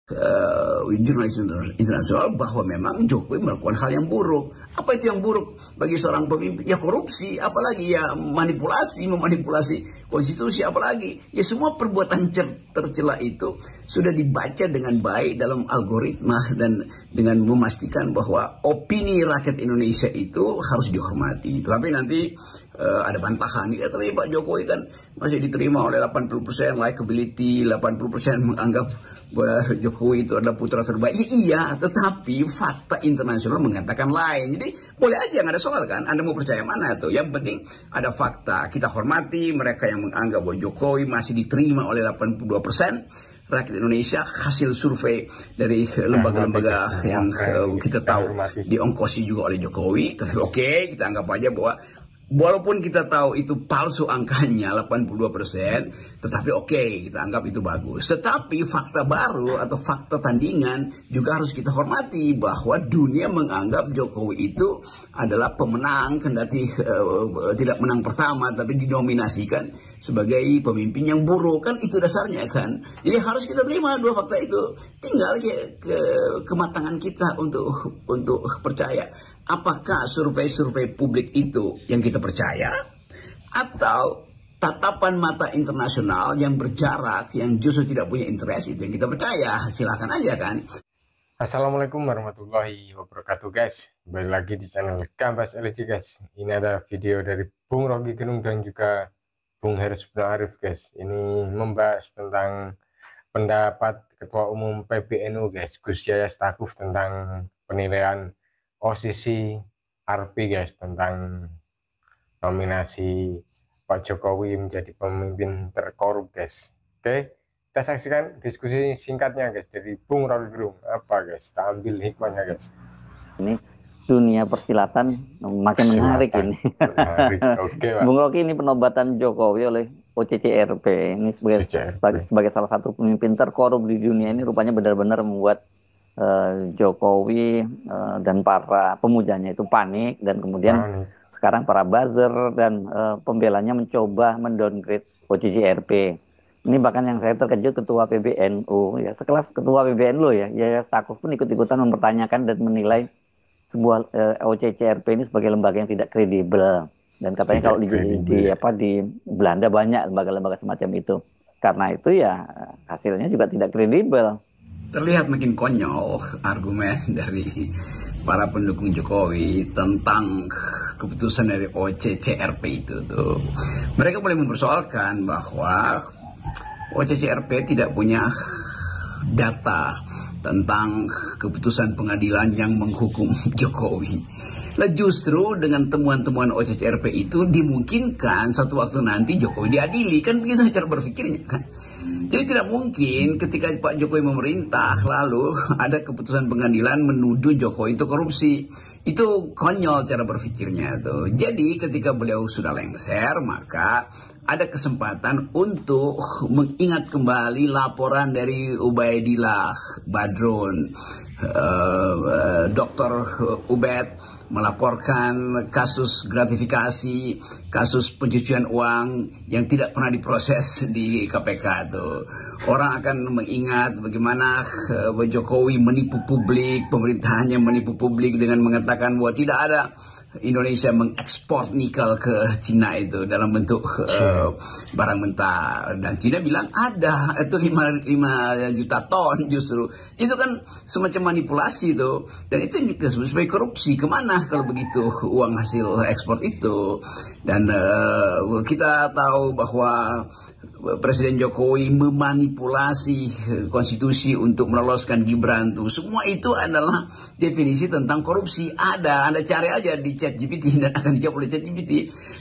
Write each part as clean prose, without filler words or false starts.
jurnalis internasional bahwa memang Jokowi melakukan hal yang buruk. Apa itu yang buruk bagi seorang pemimpin? Ya korupsi, apalagi ya memanipulasi konstitusi, apalagi ya semua perbuatan tercela itu sudah dibaca dengan baik dalam algoritma dan dengan memastikan bahwa opini rakyat Indonesia itu harus dihormati. Tapi nanti ada bantahan, ya, tapi Pak Jokowi kan masih diterima oleh 80% likability, 80% menganggap bahwa Jokowi itu adalah putra terbaik. Ya, iya, tetapi fakta internasional mengatakan lain. Jadi boleh aja, nggak ada soal kan. Anda mau percaya mana tuh? Yang penting ada fakta. Kita hormati mereka yang menganggap bahwa Jokowi masih diterima oleh 82% rakyat Indonesia. Hasil survei dari lembaga-lembaga yang kita tahu diongkosi juga oleh Jokowi. Tapi oke, kita anggap aja bahwa walaupun kita tahu itu palsu angkanya 82%, tetapi oke, kita anggap itu bagus. Tetapi fakta baru atau fakta tandingan juga harus kita hormati bahwa dunia menganggap Jokowi itu adalah pemenang, kendati tidak menang pertama, tapi dinominasikan sebagai pemimpin yang buruk. Kan itu dasarnya kan. Jadi harus kita terima dua fakta itu. Tinggal kematangan kita untuk percaya. Apakah survei-survei publik itu yang kita percaya, atau tatapan mata internasional yang berjarak, yang justru tidak punya interest itu yang kita percaya? Silahkan aja kan. Assalamualaikum warahmatullahi wabarakatuh guys. Kembali lagi di channel Gambas LG guys. Ini ada video dari Bung Rocky Gerung dan juga Bung Heru Arif guys. Ini membahas tentang pendapat Ketua Umum PBNU guys, Gus Yahya Stakuf, tentang penilaian posisi RP guys, tentang nominasi Pak Jokowi menjadi pemimpin terkorup guys. Oke, kita saksikan diskusi singkatnya guys dari Bung Rocky Gerung. Apa guys, kita ambil hikmahnya guys. Ini dunia persilatan makin menarik ini. Oke, Pak. Bung Rocky, ini penobatan Jokowi oleh OCCRP ini sebagai salah satu pemimpin terkorup di dunia ini rupanya benar-benar membuat Jokowi dan para pemujanya itu panik, dan kemudian sekarang para buzzer dan pembelanya mencoba mendowngrade OCCRP. Ini bahkan yang saya terkejut, ketua PBNU ya, sekelas ketua PBNU ya, Yahya Stakuf pun ikut-ikutan mempertanyakan dan menilai sebuah OCCRP ini sebagai lembaga yang tidak kredibel. Dan katanya kalau di Belanda banyak lembaga-lembaga semacam itu. Karena itu ya hasilnya juga tidak kredibel. Terlihat makin konyol argumen dari para pendukung Jokowi tentang keputusan dari OCCRP itu tuh. Mereka boleh mempersoalkan bahwa OCCRP tidak punya data tentang keputusan pengadilan yang menghukum Jokowi. Lah justru dengan temuan-temuan OCCRP itu dimungkinkan suatu waktu nanti Jokowi diadili. Kan begitu cara berpikirnya kan. Jadi tidak mungkin ketika Pak Jokowi memerintah lalu ada keputusan pengadilan menuduh Jokowi itu korupsi. Itu konyol cara berpikirnya tuh. Jadi ketika beliau sudah lengser, maka ada kesempatan untuk mengingat kembali laporan dari Ubaidillah Badrun, Dr. Ubed melaporkan kasus gratifikasi, kasus pencucian uang yang tidak pernah diproses di KPK tuh. Orang akan mengingat bagaimana Jokowi menipu publik, pemerintahannya menipu publik dengan mengatakan bahwa tidak ada Indonesia mengekspor nikel ke Cina itu dalam bentuk barang mentah, dan Cina bilang ada itu 5 juta ton justru. Itu kan semacam manipulasi itu, dan itu disebut sebagai korupsi. Kemana kalau begitu uang hasil ekspor itu? Dan kita tahu bahwa Presiden Jokowi memanipulasi konstitusi untuk meloloskan Gibran tuh. Semua itu adalah definisi tentang korupsi. Anda cari aja di ChatGPT dan akan dijawab oleh ChatGPT.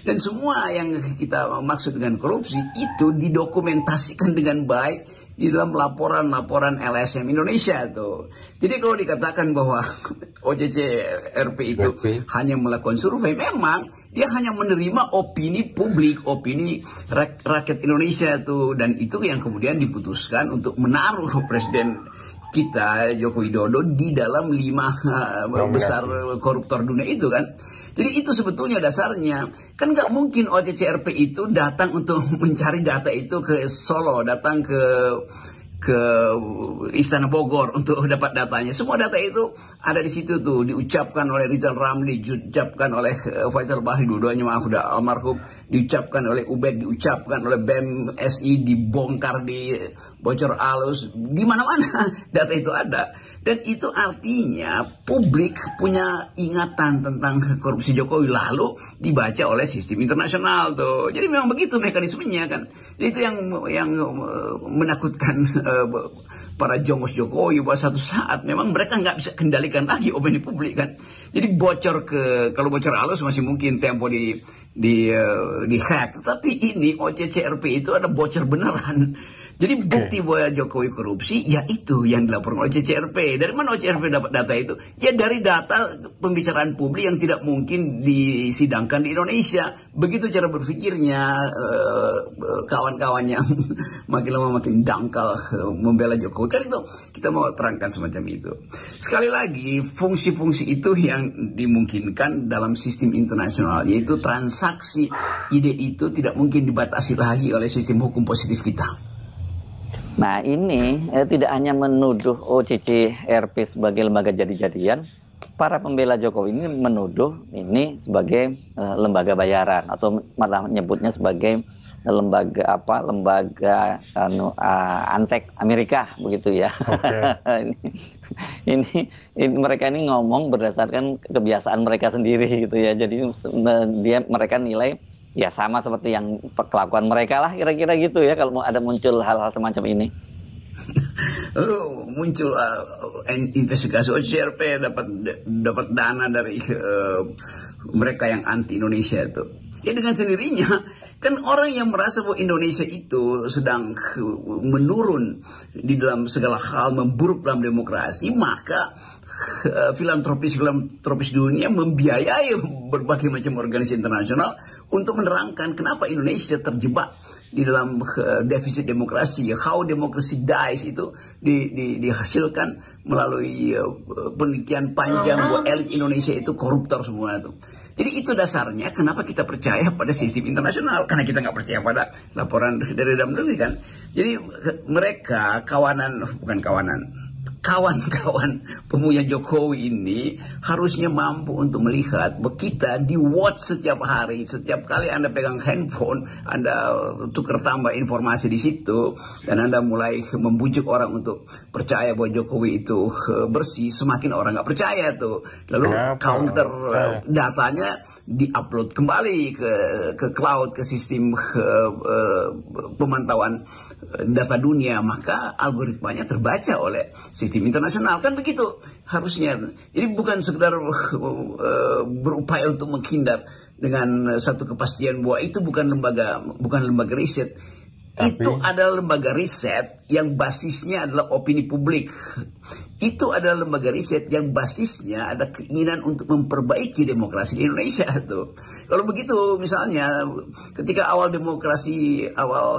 Dan semua yang kita maksud dengan korupsi itu didokumentasikan dengan baik di dalam laporan-laporan LSM Indonesia tuh. Jadi kalau dikatakan bahwa OCCRP itu hanya melakukan survei, memang dia hanya menerima opini publik, opini rakyat Indonesia tuh, dan itu yang kemudian diputuskan untuk menaruh Presiden kita Joko Widodo di dalam 5 besar koruptor dunia itu kan. Jadi itu sebetulnya dasarnya. Kan nggak mungkin OCCRP itu datang untuk mencari data itu ke Solo, datang ke ke Istana Bogor untuk dapat datanya. Semua data itu ada di situ tuh, diucapkan oleh Rizal Ramli, diucapkan oleh Faisal Bahri, dua-duanya maaf udah almarhum, diucapkan oleh Ubed, diucapkan oleh BEM SI, dibongkar di bocor alus, di mana-mana data itu ada. Dan itu artinya publik punya ingatan tentang korupsi Jokowi, lalu dibaca oleh sistem internasional tuh. Jadi memang begitu mekanismenya kan. Itu yang menakutkan para jongos Jokowi, bahwa satu saat memang mereka nggak bisa kendalikan lagi opini publik kan. Jadi bocor kalau bocor halus masih mungkin Tempo di hack, tapi ini OCCRP itu ada bocor beneran. Jadi bukti bahwa Jokowi korupsi, ya itu yang dilaporkan oleh OCCRP. Dari mana OCCRP dapat data itu? Ya dari data pembicaraan publik yang tidak mungkin disidangkan di Indonesia. Begitu cara berpikirnya kawan-kawan yang makin lama makin dangkal membela Jokowi. Kan itu kita mau terangkan semacam itu. Sekali lagi, fungsi-fungsi itu yang dimungkinkan dalam sistem internasional, yaitu transaksi ide itu tidak mungkin dibatasi lagi oleh sistem hukum positif kita. Nah ini tidak hanya menuduh OCCRP sebagai lembaga jadi-jadian, para pembela Jokowi ini menuduh ini sebagai lembaga bayaran, atau malah menyebutnya sebagai lembaga antek Amerika begitu ya. Okay. ini mereka ini ngomong berdasarkan kebiasaan mereka sendiri gitu ya. Jadi mereka nilai ya sama seperti yang kelakuan mereka lah, kira-kira gitu ya, kalau mau ada muncul hal-hal semacam ini. Lalu muncul investigasi OCCRP dapat dana dari mereka yang anti Indonesia itu. Ya dengan sendirinya kan orang yang merasa bahwa Indonesia itu sedang menurun di dalam segala hal, memburuk dalam demokrasi, maka filantropis dunia membiayai berbagai macam organisasi internasional untuk menerangkan kenapa Indonesia terjebak di dalam defisit demokrasi. How democracy dies itu dihasilkan melalui penelitian panjang bahwa elit Indonesia itu koruptor semua itu. Jadi itu dasarnya kenapa kita percaya pada sistem internasional, karena kita nggak percaya pada laporan dari dalam negeri kan. Jadi mereka kawan-kawan pemuja Jokowi ini harusnya mampu untuk melihat bahwa kita di watch setiap hari. Setiap kali Anda pegang handphone, Anda tukar tambah informasi di situ, dan Anda mulai membujuk orang untuk percaya bahwa Jokowi itu bersih, semakin orang nggak percaya tuh. Lalu counter datanya diupload kembali ke cloud, ke sistem pemantauan data dunia, maka algoritmanya terbaca oleh sistem internasional, kan begitu harusnya. Jadi bukan sekedar berupaya untuk menghindar dengan satu kepastian bahwa itu bukan lembaga riset. Itu adalah lembaga riset yang basisnya adalah opini publik. Itu adalah lembaga riset yang basisnya ada keinginan untuk memperbaiki demokrasi di Indonesia tuh. Kalau begitu misalnya ketika awal demokrasi, awal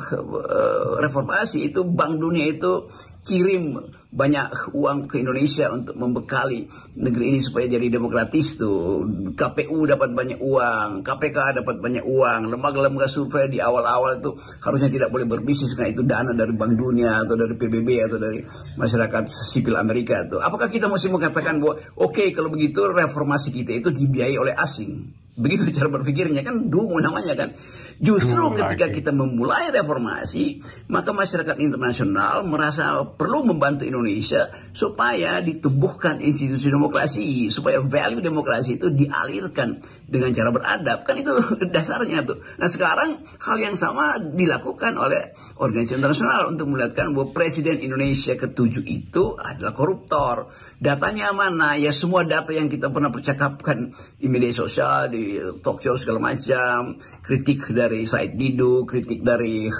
reformasi itu Bank Dunia itu kirim banyak uang ke Indonesia untuk membekali negeri ini supaya jadi demokratis tuh. KPU dapat banyak uang, KPK dapat banyak uang, lembaga-lembaga survei di awal-awal itu harusnya tidak boleh berbisnis karena itu dana dari Bank Dunia atau dari PBB atau dari masyarakat sipil Amerika tuh. Apakah kita mesti mengatakan bahwa oke, kalau begitu reformasi kita itu dibiayai oleh asing? Begitu cara berpikirnya kan, dungu namanya kan. Justru ketika kita memulai reformasi, maka masyarakat internasional merasa perlu membantu Indonesia supaya ditumbuhkan institusi demokrasi, supaya value demokrasi itu dialirkan dengan cara beradab. Kan itu dasarnya tuh. Nah sekarang hal yang sama dilakukan oleh organisasi internasional untuk melihatkan bahwa Presiden Indonesia ke-7 itu adalah koruptor. Datanya mana? Ya semua data yang kita pernah percakapkan di media sosial, di talk show segala macam, kritik dari Said Didu, kritik dari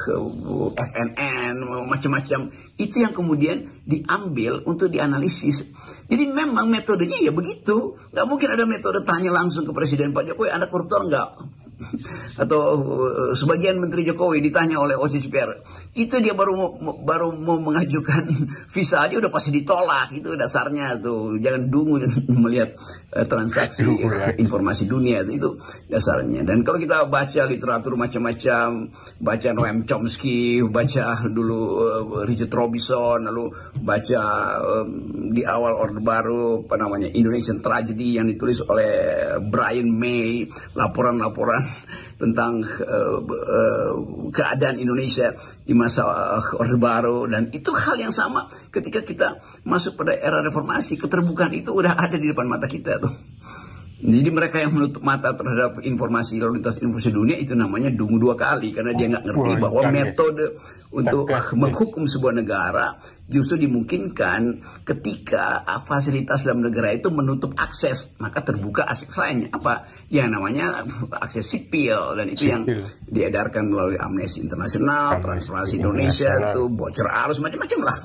FNN, macam-macam. Itu yang kemudian diambil untuk dianalisis. Jadi memang metodenya ya begitu. Nggak mungkin ada metode tanya langsung ke Presiden, Pak Jokowi, Anda koruptor nggak? Atau sebagian Menteri Jokowi ditanya oleh OCCR, itu dia baru mau mengajukan visa aja udah pasti ditolak. Itu dasarnya tuh, jangan dungu melihat transaksi informasi dunia itu dasarnya. Dan kalau kita baca literatur macam-macam, baca Noam Chomsky, baca dulu Richard Robinson, lalu baca di awal Orde Baru apa namanya Indonesian Tragedy yang ditulis oleh Brian May, laporan-laporan tentang keadaan Indonesia di masa Orde Baru. Dan itu hal yang sama ketika kita masuk pada era reformasi, keterbukaan itu udah ada di depan mata kita tuh. Jadi mereka yang menutup mata terhadap informasi lalu lintas informasi dunia itu namanya dungu dua kali, karena dia nggak ngerti bahwa metode untuk menghukum sebuah negara justru dimungkinkan ketika fasilitas dalam negara itu menutup akses, maka terbuka akses lainnya. Apa yang namanya akses sipil, dan itu yang diedarkan melalui Amnesty International, Transparansi Indonesia, itu bocor arus macam-macam lah.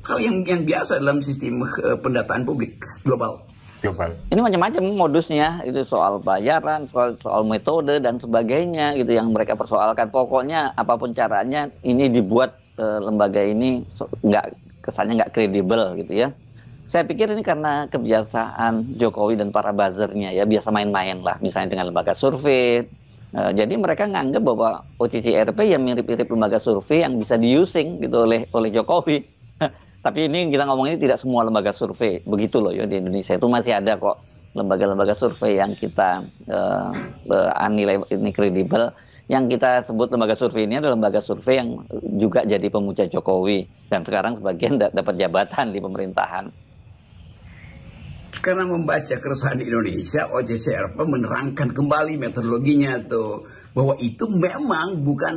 Hal yang biasa dalam sistem pendataan publik global. Ini macam-macam modusnya, itu soal bayaran, soal metode dan sebagainya gitu yang mereka persoalkan. Pokoknya apapun caranya ini dibuat lembaga ini kesannya nggak kredibel gitu ya. Saya pikir ini karena kebiasaan Jokowi dan para buzzernya ya, biasa main-main lah misalnya dengan lembaga survei. Jadi mereka nganggap bahwa OCCRP yang mirip-mirip lembaga survei yang bisa diusing gitu oleh Jokowi. Tapi ini kita ngomong ini tidak semua lembaga survei begitu loh ya, di Indonesia itu masih ada kok lembaga-lembaga survei yang kita nilai ini kredibel. Yang kita sebut lembaga survei ini adalah lembaga survei yang juga jadi pemuja Jokowi dan sekarang sebagian dapat jabatan di pemerintahan. Karena membaca keresahan di Indonesia, OCCRP menerangkan kembali metodologinya tuh, bahwa itu memang bukan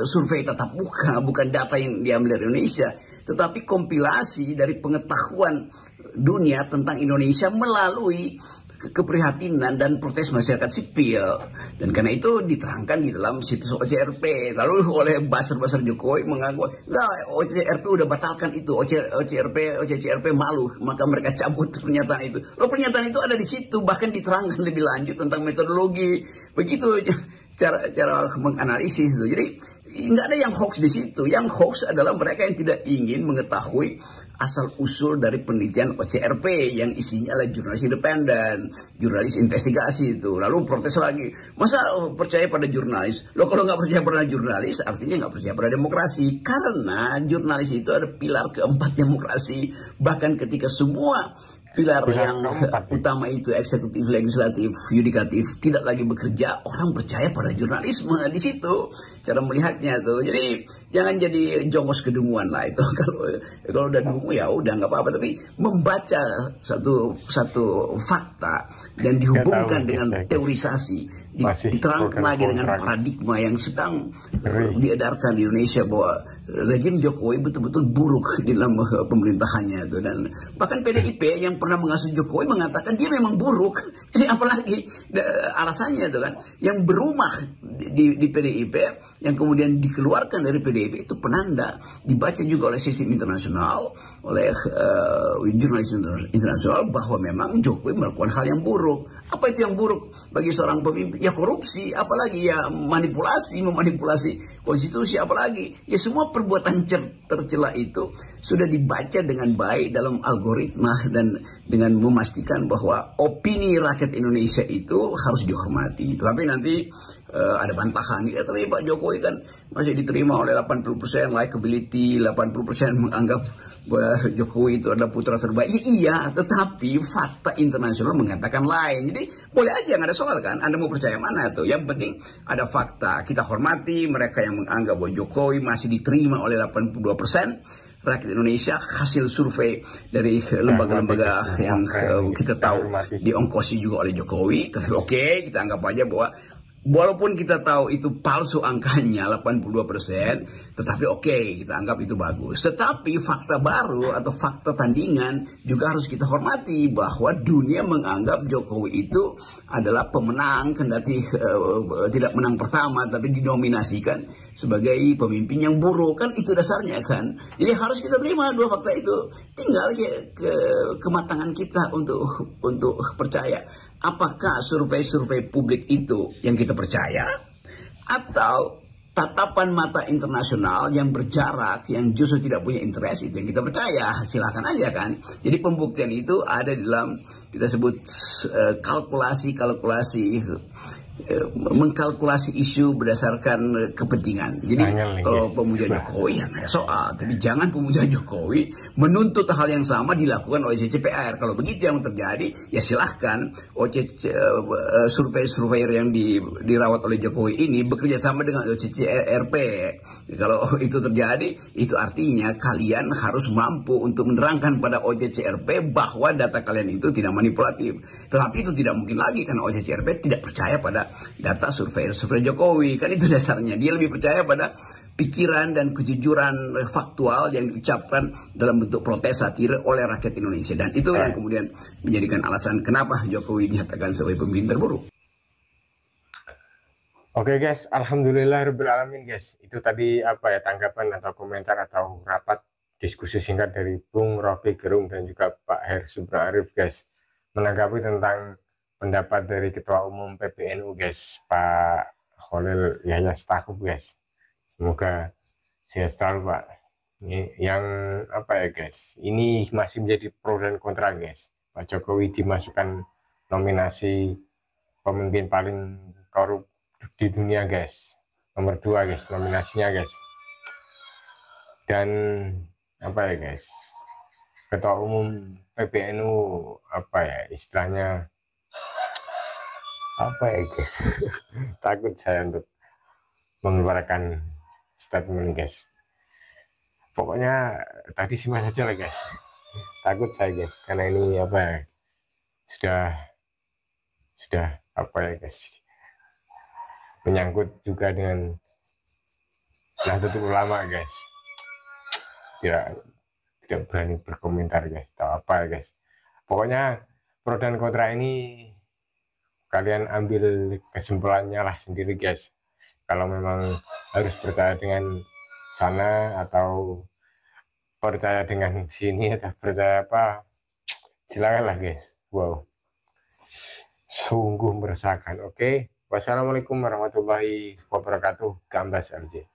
survei tatap muka, bukan data yang diambil dari Indonesia, tetapi kompilasi dari pengetahuan dunia tentang Indonesia melalui keprihatinan dan protes masyarakat sipil. Dan karena itu diterangkan di dalam situs OCCRP. Lalu oleh buzzer-buzzer Jokowi mengaku, nah OCCRP udah batalkan itu, OCCRP malu, maka mereka cabut pernyataan itu. Loh, pernyataan itu ada di situ, bahkan diterangkan lebih lanjut tentang metodologi. Begitu cara menganalisis itu. Jadi nggak ada yang hoax di situ. Yang hoax adalah mereka yang tidak ingin mengetahui asal-usul dari penelitian OCCRP yang isinya adalah jurnalis independen, jurnalis investigasi itu. Lalu protes lagi, masa percaya pada jurnalis? Loh, kalau nggak percaya pada jurnalis artinya nggak percaya pada demokrasi. Karena jurnalis itu ada pilar keempat demokrasi. Bahkan ketika semua pilar yang utama itu eksekutif, legislatif, yudikatif tidak lagi bekerja, orang percaya pada jurnalisme. Di situ cara melihatnya tuh. Jadi jangan jadi jongos kedunguan lah itu. Kalau udah dungu ya udah nggak apa-apa, tapi membaca satu fakta dan dihubungkan dengan teorisasi, diterangkan lagi dengan paradigma yang sedang diedarkan di Indonesia bahwa rejim Jokowi betul-betul buruk di dalam pemerintahannya itu. Dan bahkan PDIP yang pernah mengasuh Jokowi mengatakan dia memang buruk. Ini apalagi alasannya itu kan, yang berumah di PDIP yang kemudian dikeluarkan dari PDIP itu penanda dibaca juga oleh sistem internasional, oleh jurnalis internasional, bahwa memang Jokowi melakukan hal yang buruk. Apa itu yang buruk bagi seorang pemimpin? Ya korupsi, apalagi ya memanipulasi konstitusi, apalagi ya semua perbuatan tercela itu sudah dibaca dengan baik dalam algoritma dan dengan memastikan bahwa opini rakyat Indonesia itu harus dihormati. Tapi nanti ada bantahan ya, tapi Pak Jokowi kan masih diterima oleh 80% likability, 80% menganggap bahwa Jokowi itu adalah putra terbaik. Iya, tetapi fakta internasional mengatakan lain. Jadi boleh aja, nggak ada soal kan. Anda mau percaya mana tuh? Yang penting ada fakta. Kita hormati mereka yang menganggap bahwa Jokowi masih diterima oleh 82% rakyat Indonesia. Hasil survei dari lembaga-lembaga yang kita tahu diongkosi juga oleh Jokowi. Tapi oke, kita anggap aja bahwa walaupun kita tahu itu palsu angkanya 82%, tetapi oke, kita anggap itu bagus. Tetapi fakta baru atau fakta tandingan juga harus kita hormati, bahwa dunia menganggap Jokowi itu adalah pemenang, kendati tidak menang pertama, tapi dinominasikan sebagai pemimpin yang buruk. Kan itu dasarnya kan. Jadi harus kita terima dua fakta itu. Tinggal kematangan kita untuk percaya. Apakah survei-survei publik itu yang kita percaya, atau tatapan mata internasional yang berjarak, yang justru tidak punya interest, itu yang kita percaya, silahkan aja kan. Jadi pembuktian itu ada di dalam kita sebut kalkulasi mengkalkulasi isu berdasarkan kepentingan. Jadi kalau pemuja Jokowi ya nggak ada soal, tapi jangan pemuja Jokowi menuntut hal yang sama dilakukan oleh CCPR. Kalau begitu yang terjadi, ya silahkan survei-surveyor yang dirawat oleh Jokowi ini bekerja sama dengan OCCRP. Kalau itu terjadi, itu artinya kalian harus mampu untuk menerangkan pada OCCRP bahwa data kalian itu tidak manipulatif. Tetapi itu tidak mungkin lagi karena OCCRP tidak percaya pada data survei Jokowi. Kan itu dasarnya. Dia lebih percaya pada pikiran dan kejujuran faktual yang diucapkan dalam bentuk protes satir oleh rakyat Indonesia. Dan itu yang kemudian menjadikan alasan kenapa Jokowi dinyatakan sebagai pemimpin terburuk. Oke guys, alhamdulillahirobbilalamin guys. Itu tadi apa ya, tanggapan atau komentar atau rapat diskusi singkat dari Bung Rocky Gerung dan juga Pak Heru Supno Arif guys, menanggapi tentang pendapat dari Ketua Umum PBNU guys, Pak Khalil Yahyasetakuf guys. Semoga sehat selalu Pak. Ini yang apa ya guys, ini masih menjadi pro dan kontra guys. Pak Jokowi dimasukkan nominasi pemimpin paling korup di dunia guys, nomor 2 guys nominasinya guys. Dan apa ya guys, Ketua Umum PBNU apa ya istilahnya, apa ya guys takut saya untuk mengeluarkan statement guys. Pokoknya tadi simak saja lah guys, takut saya guys, karena ini apa ya, sudah apa ya guys, menyangkut juga dengan Nahdlatul Ulama guys. Tidak berani berkomentar guys atau apa ya guys. Pokoknya pro dan kontra ini kalian ambil kesimpulannya lah sendiri guys. Kalau memang harus percaya dengan sana atau percaya dengan sini atau percaya apa, silakan lah guys. Wow, sungguh meresahkan. Oke, wassalamualaikum warahmatullahi wabarakatuh. Gambas LJ.